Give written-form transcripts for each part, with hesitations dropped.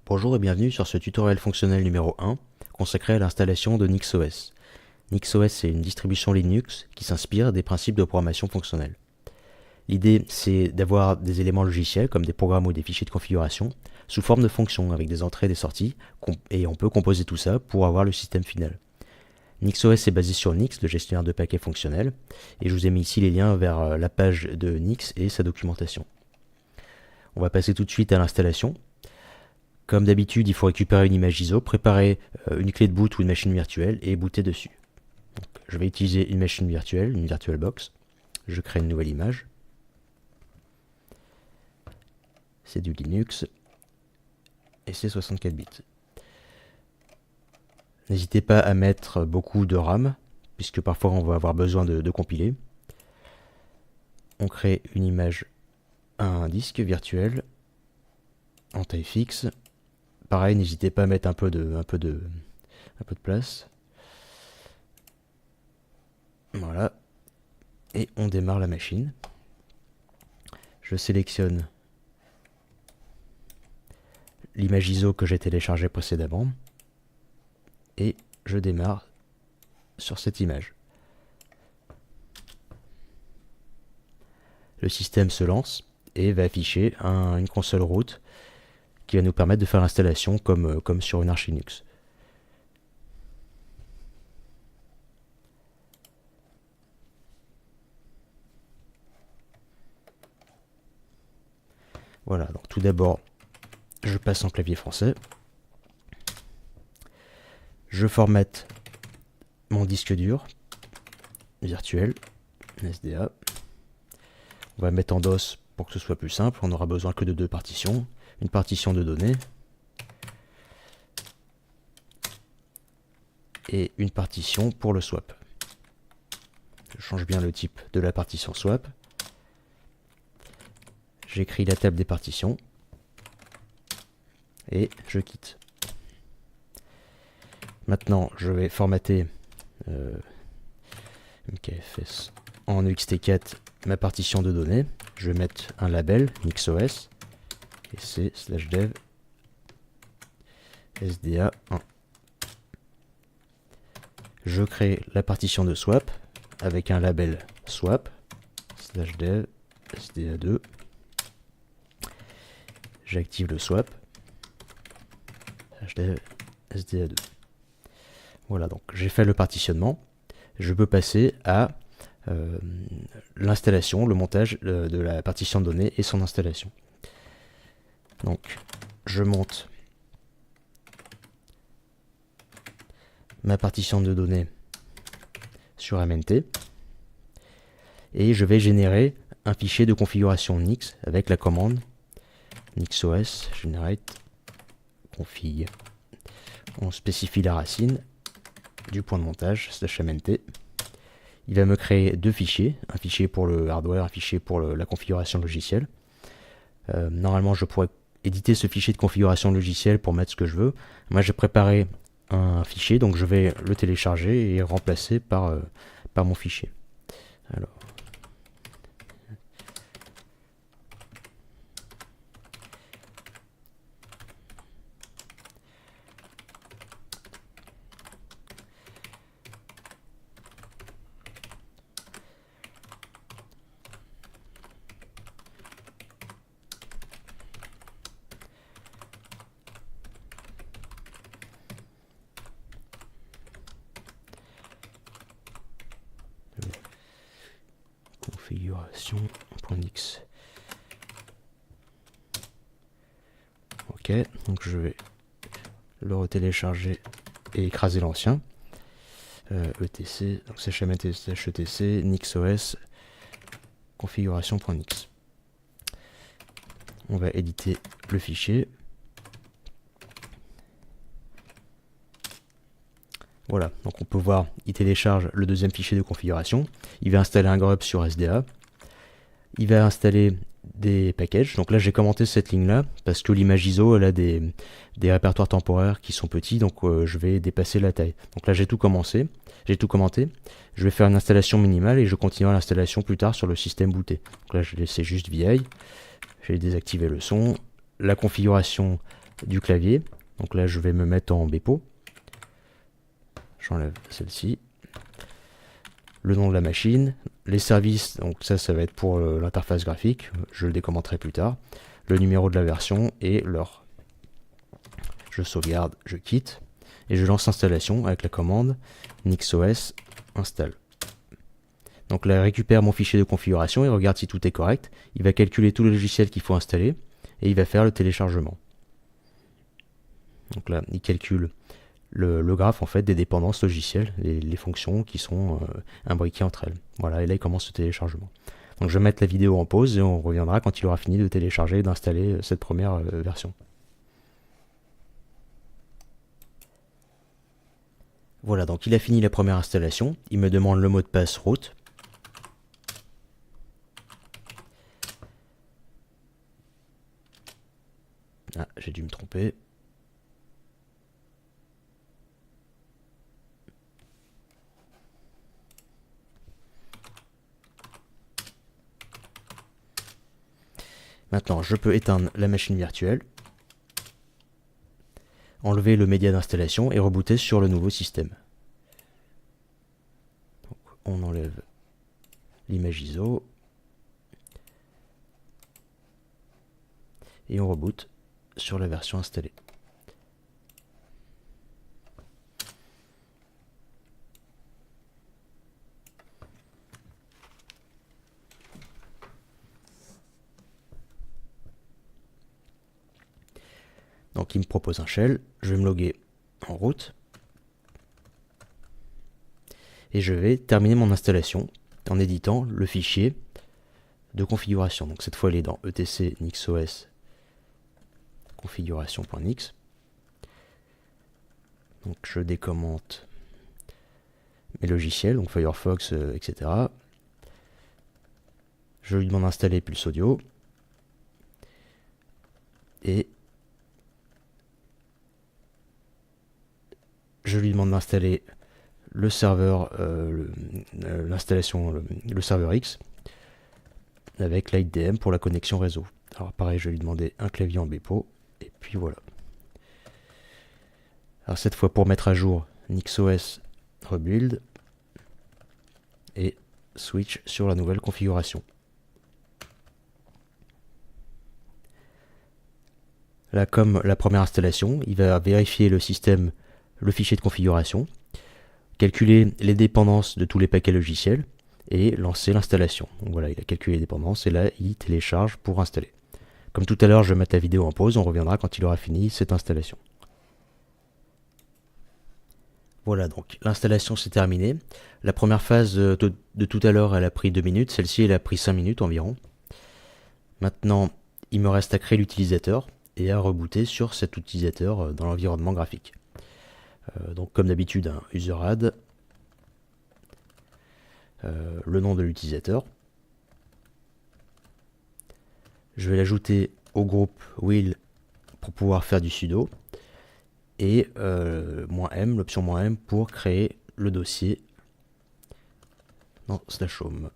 Bonjour et bienvenue sur ce tutoriel fonctionnel numéro 1 consacré à l'installation de NixOS. NixOS est une distribution Linux qui s'inspire des principes de programmation fonctionnelle. L'idée c'est d'avoir des éléments logiciels comme des programmes ou des fichiers de configuration sous forme de fonctions avec des entrées et des sorties et on peut composer tout ça pour avoir le système final. NixOS est basé sur Nix, le gestionnaire de paquets fonctionnel, et je vous ai mis ici les liens vers la page de Nix et sa documentation. On va passer tout de suite à l'installation. Comme d'habitude, il faut récupérer une image ISO, préparer une clé de boot ou une machine virtuelle et booter dessus. Donc, je vais utiliser une machine virtuelle, une VirtualBox. Je crée une nouvelle image. C'est du Linux et c'est 64 bits. N'hésitez pas à mettre beaucoup de RAM, puisque parfois on va avoir besoin de compiler. On crée une image à un disque virtuel en taille fixe. Pareil, n'hésitez pas à mettre un peu de place. Voilà. Et on démarre la machine. Je sélectionne l'image ISO que j'ai téléchargée précédemment. Et je démarre sur cette image. Le système se lance et va afficher une console root qui va nous permettre de faire l'installation comme sur une Arch Linux. Voilà, donc tout d'abord, je passe en clavier français. Je formate mon disque dur virtuel, SDA. On va mettre en DOS pour que ce soit plus simple. On n'aura besoin que de deux partitions. Une partition de données et une partition pour le swap. Je change bien le type de la partition swap. J'écris la table des partitions et je quitte. Maintenant, je vais formater MKFS en ext4 ma partition de données. Je vais mettre un label NixOS et c'est /dev SDA1. Je crée la partition de swap avec un label swap /dev SDA2. J'active le swap /dev SDA2. Voilà, donc j'ai fait le partitionnement. Je peux passer à l'installation, le montage de la partition de données et son installation. Donc, je monte ma partition de données sur MNT et je vais générer un fichier de configuration Nix avec la commande NixOS generate config. On spécifie la racine du point de montage /mnt. Il va me créer deux fichiers, un fichier pour le hardware, un fichier pour la configuration logicielle. Normalement, je pourrais éditer ce fichier de configuration logicielle pour mettre ce que je veux. Moi, j'ai préparé un fichier, donc je vais le télécharger et remplacer par mon fichier. Alors, configuration.nix. Ok, donc je vais le retélécharger et écraser l'ancien. etc, donc chmnt/etc nixos configuration.nix. On va éditer le fichier. Voilà, donc on peut voir, il télécharge le deuxième fichier de configuration. Il va installer un grub sur SDA. Il va installer des packages. Donc là, j'ai commenté cette ligne-là parce que l'image ISO, elle a des répertoires temporaires qui sont petits, donc je vais dépasser la taille. Donc là, j'ai tout commenté. Je vais faire une installation minimale et je continuerai l'installation plus tard sur le système booté. Donc là, je laisse juste VI. J'ai désactivé le son. La configuration du clavier. Donc là, je vais me mettre en Bepo. J'enlève celle-ci. Le nom de la machine. Les services, donc ça va être pour l'interface graphique. Je le décommenterai plus tard. Le numéro de la version et l'heure. Je sauvegarde, je quitte. Et je lance l'installation avec la commande NixOS install. Donc là, il récupère mon fichier de configuration, il regarde si tout est correct. Il va calculer tous les logiciels qu'il faut installer et il va faire le téléchargement. Donc là, il calcule le graphe en fait des dépendances logicielles, les fonctions qui sont imbriquées entre elles. Voilà, et là il commence le téléchargement. Donc je vais mettre la vidéo en pause et on reviendra quand il aura fini de télécharger et d'installer cette première version. Voilà, donc il a fini la première installation. Il me demande le mot de passe route. Ah, j'ai dû me tromper. Maintenant, je peux éteindre la machine virtuelle, enlever le média d'installation et rebooter sur le nouveau système. Donc, on enlève l'image ISO et on reboot sur la version installée. Donc il me propose un shell, je vais me loguer en route et je vais terminer mon installation en éditant le fichier de configuration. Donc cette fois il est dans etc nixos configuration.nix. Donc je décommente mes logiciels, donc Firefox, etc. Je lui demande d'installer Pulse Audio et je lui demande d'installer le serveur, l'installation, le serveur X avec l'IDM pour la connexion réseau. Alors pareil, je vais lui demander un clavier en Bepo et puis voilà. Alors cette fois pour mettre à jour NixOS Rebuild et switch sur la nouvelle configuration. Là, comme la première installation, il va vérifier le système, le fichier de configuration, calculer les dépendances de tous les paquets logiciels et lancer l'installation. Donc voilà, il a calculé les dépendances et là, il télécharge pour installer. Comme tout à l'heure, je vais mettre la vidéo en pause, on reviendra quand il aura fini cette installation. Voilà, donc l'installation s'est terminée. La première phase de tout à l'heure, elle a pris 2 minutes, celle-ci, elle a pris 5 minutes environ. Maintenant, il me reste à créer l'utilisateur et à rebooter sur cet utilisateur dans l'environnement graphique. Donc comme d'habitude, un user-add, le nom de l'utilisateur. Je vais l'ajouter au groupe will pour pouvoir faire du sudo. Et -m, l'option -m pour créer le dossier dans /home.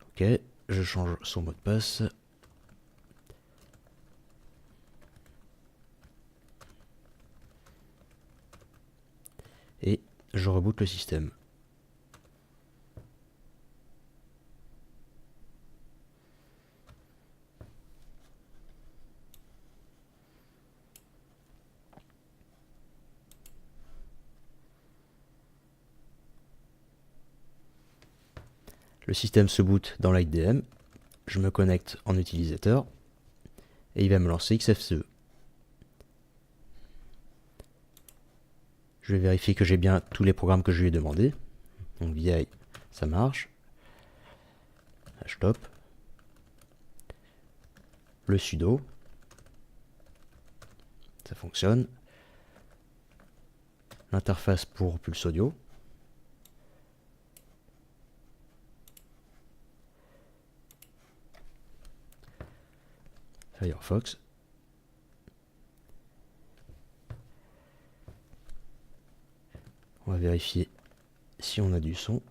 Ok, je change son mot de passe. Et je reboot le système. Le système se boot dans l'IDM. Je me connecte en utilisateur. Et il va me lancer XFCE. Je vais vérifier que j'ai bien tous les programmes que je lui ai demandé. Donc VI, ça marche. Htop. Le sudo. Ça fonctionne. L'interface pour Pulse Audio. Firefox. On va vérifier si on a du son.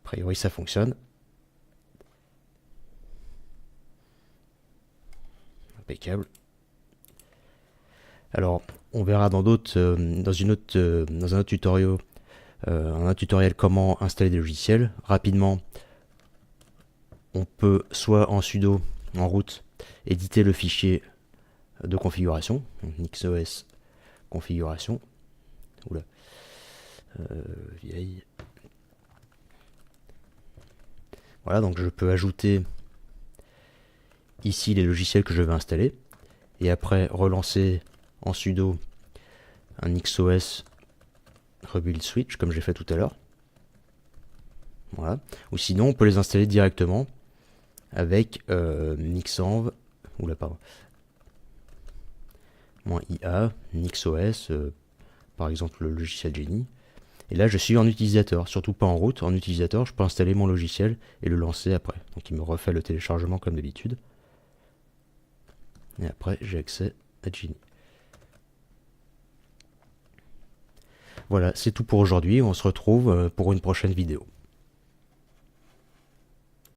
priori ça fonctionne. Impeccable. Alors, on verra dans d'autres, dans un autre tutoriel comment installer des logiciels. Rapidement, on peut soit en sudo, en root, éditer le fichier de configuration, NixOS configuration. Oula. Vieille. Voilà, donc je peux ajouter ici les logiciels que je veux installer et après relancer en sudo un NixOS rebuild switch comme j'ai fait tout à l'heure. Voilà. Ou sinon on peut les installer directement avec nixenv -ia NixOS par exemple le logiciel Genie. Et là je suis en utilisateur, surtout pas en route. En utilisateur je peux installer mon logiciel et le lancer après. Donc il me refait le téléchargement comme d'habitude. Et après j'ai accès à Genie. Voilà, c'est tout pour aujourd'hui. On se retrouve pour une prochaine vidéo.